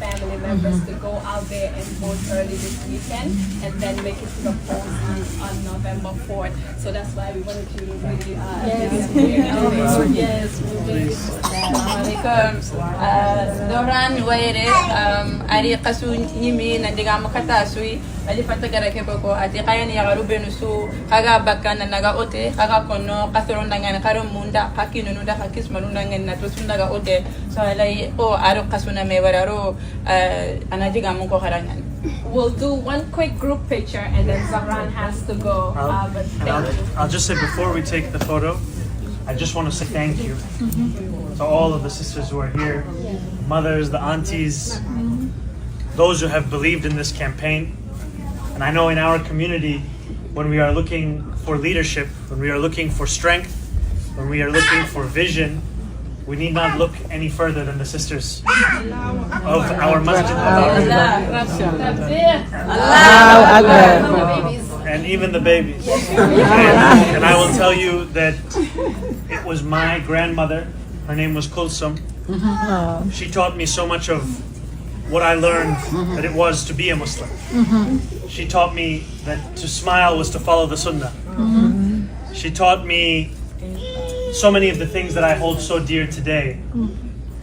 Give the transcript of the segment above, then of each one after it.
family members to go out there and vote early this weekend and then make it to the polls on November 4th. So that's why we wanted you to really Yes, Zohran waire ari qasu nyimi na diga makata sui ali fatagara ke boko ati kayani ya garube nusu kaga bakana naga ote kaga kono kasoro ndangana karo munda hakinu nunda hakis manunda ngena to sundaga ote so alai o aro kasuna me wararo anadiga munko harangan. We'll do one quick group picture and then Zohran has to go. I'll just say before we take the photo, I just want to say thank you to all of the sisters who are here, mothers, the aunties, those who have believed in this campaign. And I know in our community, when we are looking for leadership, when we are looking for strength, when we are looking for vision, we need not look any further than the sisters of our masjid. And even the babies. And I will tell you that it was my grandmother, her name was Kulsum. She taught me so much of what I learned that it was to be a Muslim. She taught me that to smile was to follow the sunnah. She taught me so many of the things that I hold so dear today.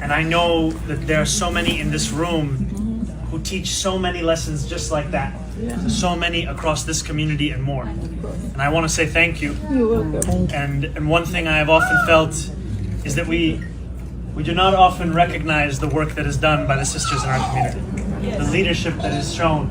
And I know that there are so many in this room who teach so many lessons just like that. To so many across this community and more. And I want to say thank you. And one thing I have often felt is that we do not often recognize the work that is done by the sisters in our community. The leadership that is shown.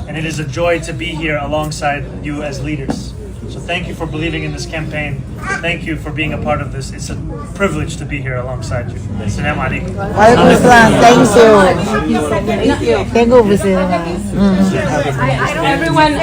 And it is a joy to be here alongside you as leaders. So thank you for believing in this campaign. Thank you for being a part of this. It's a privilege to be here alongside you. Assalamu alaikum. Thank you. Thank you. Everyone,